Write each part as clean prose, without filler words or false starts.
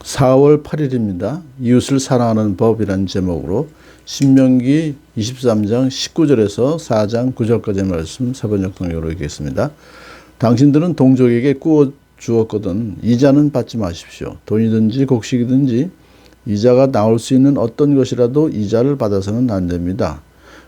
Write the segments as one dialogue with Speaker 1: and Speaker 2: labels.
Speaker 1: 4월 8일입니다. 이웃을 사랑하는 법이라는 제목으로 신명기 23장 19절에서 4장 9절까지의 말씀 세번역 동역으로 읽겠습니다. 당신들은 동족에게 꾸어 주었거든 이자는 받지 마십시오. 돈이든지 곡식이든지 이자가 나올 수 있는 어떤 것이라도 이자를 받아서는 안 됩니다.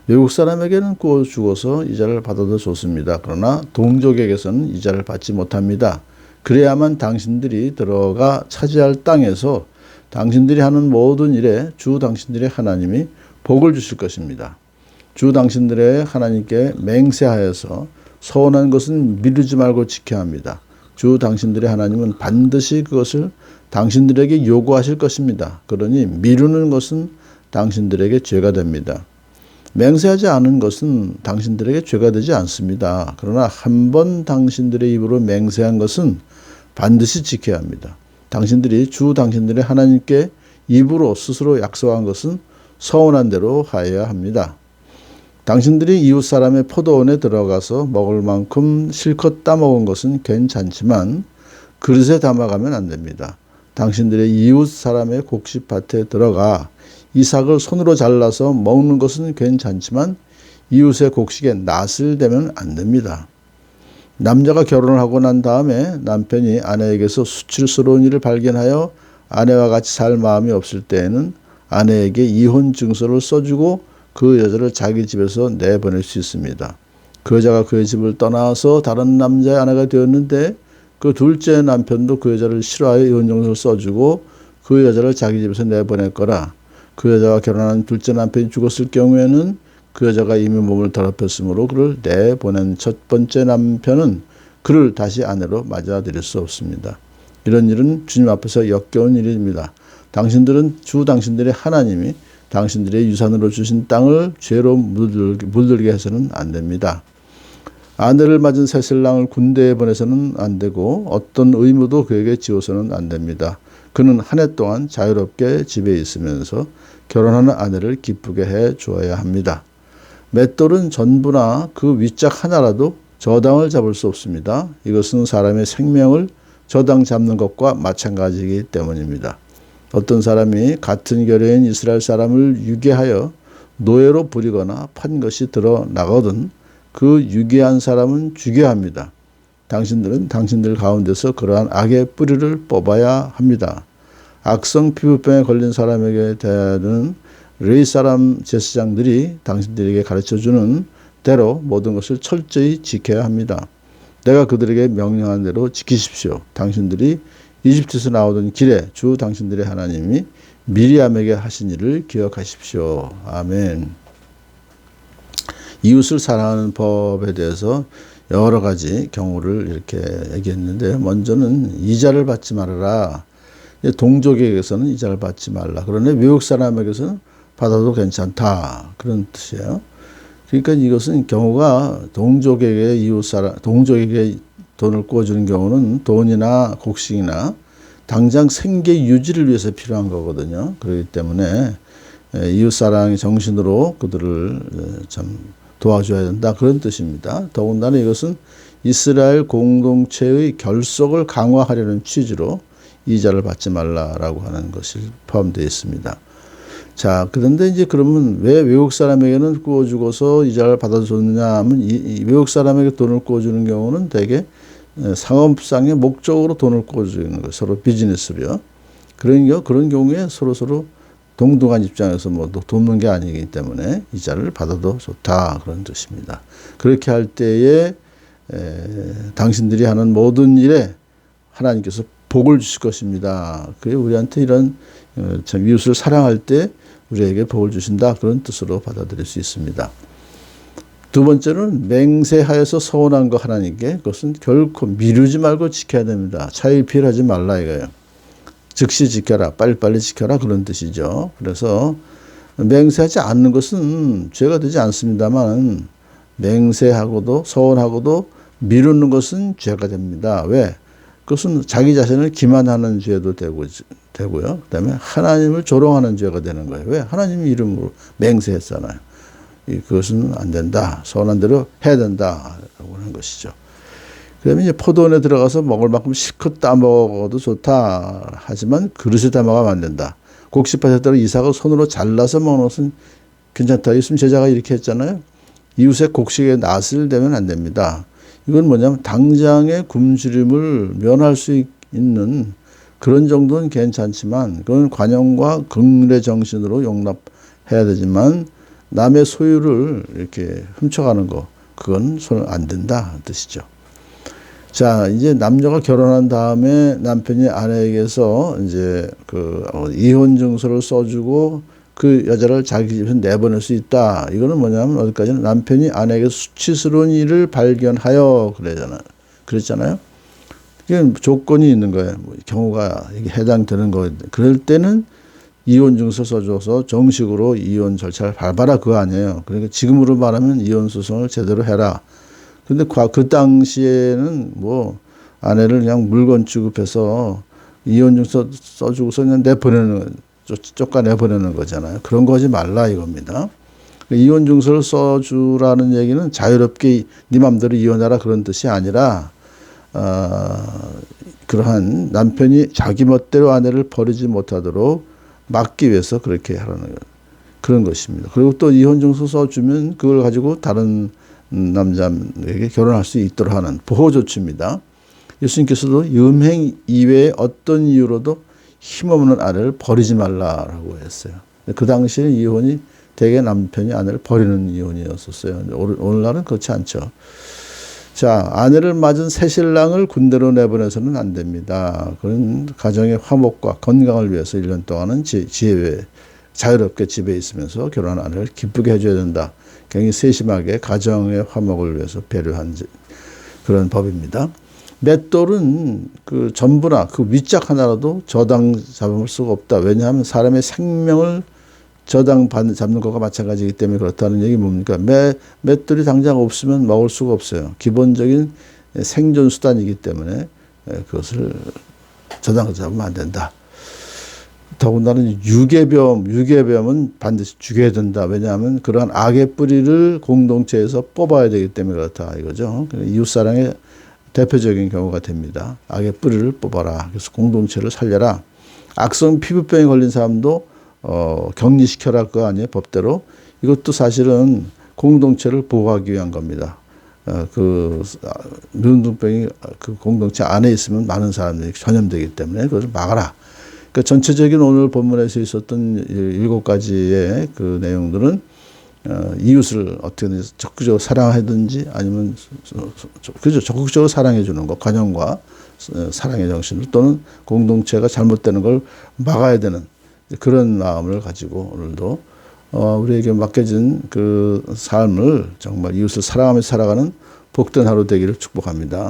Speaker 1: 외국 사람에게는 꾸어 주어서 이자를 받아도 좋습니다. 그러나 동족에게서는 이자를 받지 못합니다. 그래야만 당신들이 들어가 차지할 땅에서 당신들이 하는 모든 일에 주 당신들의 하나님이 복을 주실 것입니다. 주 당신들의 하나님께 맹세하여서 서운한 것은 미루지 말고 지켜야 합니다. 주 당신들의 하나님은 반드시 그것을 당신들에게 요구하실 것입니다. 그러니 미루는 것은 당신들에게 죄가 됩니다. 맹세하지 않은 것은 당신들에게 죄가 되지 않습니다. 그러나 한 번 당신들의 입으로 맹세한 것은 반드시 지켜야 합니다. 당신들이 주 당신들의 하나님께 입으로 스스로 약속한 것은 서운한 대로 하여야 합니다. 당신들이 이웃 사람의 포도원에 들어가서 먹을 만큼 실컷 따먹은 것은 괜찮지만 그릇에 담아가면 안 됩니다. 당신들의 이웃 사람의 곡식밭에 들어가 이삭을 손으로 잘라서 먹는 것은 괜찮지만 이웃의 곡식에 낫을 대면 안 됩니다. 남자가 결혼을 하고 난 다음에 남편이 아내에게서 수치스러운 일을 발견하여 아내와 같이 살 마음이 없을 때에는 아내에게 이혼 증서를 써주고 그 여자를 자기 집에서 내보낼 수 있습니다. 그 여자가 그의 집을 떠나서 다른 남자의 아내가 되었는데 그 둘째 남편도 그 여자를 싫어하여 이혼 증서를 써주고 그 여자를 자기 집에서 내보낼 거라. 그 여자가 결혼한 둘째 남편이 죽었을 경우에는 그 여자가 이미 몸을 더럽혔으므로 그를 내보낸 첫 번째 남편은 그를 다시 아내로 맞아들일 수 없습니다. 이런 일은 주님 앞에서 역겨운 일입니다. 당신들은 주 당신들의 하나님이 당신들의 유산으로 주신 땅을 죄로 물들게 해서는 안 됩니다. 아내를 맞은 새신랑을 군대에 보내서는 안 되고 어떤 의무도 그에게 지어서는 안 됩니다. 그는 한 해 동안 자유롭게 집에 있으면서 결혼하는 아내를 기쁘게 해 주어야 합니다. 맷돌은 전부나 그 윗짝 하나라도 저당을 잡을 수 없습니다. 이것은 사람의 생명을 저당 잡는 것과 마찬가지이기 때문입니다. 어떤 사람이 같은 결여인 이스라엘 사람을 유괴하여 노예로 부리거나 판 것이 드러나거든 그 유괴한 사람은 죽여야 합니다. 당신들은 당신들 가운데서 그러한 악의 뿌리를 뽑아야 합니다. 악성 피부병에 걸린 사람에게 대하는 레위 사람 제사장들이 당신들에게 가르쳐주는 대로 모든 것을 철저히 지켜야 합니다. 내가 그들에게 명령한 대로 지키십시오. 당신들이 이집트에서 나오던 길에 주 당신들의 하나님이 미리암에게 하신 일을 기억하십시오. 아멘. 이웃을 사랑하는 법에 대해서 여러 가지 경우를 이렇게 얘기했는데 먼저는 이자를 받지 말아라. 동족에게서는 이자를 받지 말라. 그러나 외국 사람에게서는 받아도 괜찮다. 그런 뜻이에요. 그러니까 이것은 경우가 동족에게 동족에게 돈을 꿔주는 경우는 돈이나 곡식이나 당장 생계 유지를 위해서 필요한 거거든요. 그렇기 때문에 이웃사랑의 정신으로 그들을 참 도와줘야 된다. 그런 뜻입니다. 더군다나 이것은 이스라엘 공동체의 결속을 강화하려는 취지로 이자를 받지 말라라고 하는 것이 포함되어 있습니다. 자, 그런데 이제 그러면 왜 외국 사람에게는 꾸어주고서 이자를 받아줬느냐 하면 이 외국 사람에게 돈을 꾸어주는 경우는 대개 상업상의 목적으로 돈을 꾸어주는 거예요. 서로 비즈니스로요. 그런 경우에 서로 동등한 입장에서 뭐 돕는 게 아니기 때문에 이자를 받아도 좋다. 그런 뜻입니다. 그렇게 할 때에 당신들이 하는 모든 일에 하나님께서 복을 주실 것입니다. 그게 우리한테 이런 참 이웃을 사랑할 때 우리에게 복을 주신다. 그런 뜻으로 받아들일 수 있습니다. 두 번째는 맹세하여서 서운한 거 하나님께 그것은 결코 미루지 말고 지켜야 됩니다. 차일피일하지 말라 이거예요. 즉시 지켜라. 빨리빨리 지켜라. 그런 뜻이죠. 그래서 맹세하지 않는 것은 죄가 되지 않습니다만 맹세하고도 서운하고도 미루는 것은 죄가 됩니다. 왜? 그것은 자기 자신을 기만하는 죄도 되고요. 그다음에 하나님을 조롱하는 죄가 되는 거예요. 왜? 하나님 이름으로 맹세했잖아요. 그것은 안 된다. 서운한 대로 해야 된다라고 하는 것이죠. 그러면 이제 포도원에 들어가서 먹을 만큼 실컷 따먹어도 좋다. 하지만 그릇에 담아가면 안 된다. 곡식밭에 따라 이삭을 손으로 잘라서 먹는 것은 괜찮다. 예수님 제자가 이렇게 했잖아요. 이웃의 곡식에 낫을 대면 안 됩니다. 이건 뭐냐면 당장의 굶주림을 면할 수 있는 그런 정도는 괜찮지만 그건 관용과 긍휼의 정신으로 용납해야 되지만 남의 소유를 이렇게 훔쳐가는 거 그건 손 안 된다 뜻이죠. 자, 이제 남녀가 결혼한 다음에 남편이 아내에게서 이제 이혼 증서를 써주고 그 여자를 자기 집에서 내보낼 수 있다. 이거는 뭐냐면 어디까지는 남편이 아내에게 수치스러운 일을 발견하여 그랬잖아요. 이게 조건이 있는 거예요. 경우가 이게 해당되는 거예요. 그럴 때는 이혼 증서 써줘서 정식으로 이혼 절차를 밟아라 그거 아니에요. 그러니까 지금으로 말하면 이혼 소송을 제대로 해라. 근데 그 당시에는 뭐 아내를 그냥 물건 취급해서 이혼 증서 써주고서 그냥 쫓아내보내는 거잖아요. 그런 거 하지 말라 이겁니다. 이혼 증서를 써주라는 얘기는 자유롭게 네 맘대로 이혼하라 그런 뜻이 아니라 그러한 남편이 자기 멋대로 아내를 버리지 못하도록 막기 위해서 그렇게 하라는 그런 것입니다. 그리고 또 이혼 증서 써주면 그걸 가지고 다른 남자에게 결혼할 수 있도록 하는 보호 조치입니다. 예수님께서도 음행 이외에 어떤 이유로도 힘없는 아내를 버리지 말라라고 했어요. 그 당시에 이혼이 대개 남편이 아내를 버리는 이혼이었었어요. 오늘날은 그렇지 않죠. 자, 아내를 맞은 새신랑을 군대로 내보내서는 안 됩니다. 그런 가정의 화목과 건강을 위해서 1년 동안은 자유롭게 집에 있으면서 결혼한 아내를 기쁘게 해줘야 된다. 굉장히 세심하게 가정의 화목을 위해서 배려한 그런 법입니다. 맷돌은 그 전부나 그 윗짝 하나라도 저당 잡을 수가 없다. 왜냐하면 사람의 생명을 잡는 것과 마찬가지이기 때문에 그렇다는 얘기 뭡니까? 맷돌이 당장 없으면 먹을 수가 없어요. 기본적인 생존 수단이기 때문에 그것을 저당 잡으면 안 된다. 더군다나 유괴뱀은 반드시 죽여야 된다. 왜냐하면 그러한 악의 뿌리를 공동체에서 뽑아야 되기 때문에 그렇다 이거죠. 이웃사랑의 대표적인 경우가 됩니다. 악의 뿌리를 뽑아라. 그래서 공동체를 살려라. 악성 피부병에 걸린 사람도 격리시켜라 그거 아니에요 법대로. 이것도 사실은 공동체를 보호하기 위한 겁니다. 문둥병이 그 공동체 안에 있으면 많은 사람들이 전염되기 때문에 그것을 막아라. 그러니까 전체적인 오늘 본문에서 있었던 7가지의 그 내용들은 이웃을 어떻게든 적극적으로 사랑하든지 아니면 그죠 적극적으로 사랑해 주는 것, 관용과 사랑의 정신을 또는 공동체가 잘못되는 걸 막아야 되는 그런 마음을 가지고 오늘도 우리에게 맡겨진 그 삶을 정말 이웃을 사랑하며 살아가는 복된 하루 되기를 축복합니다.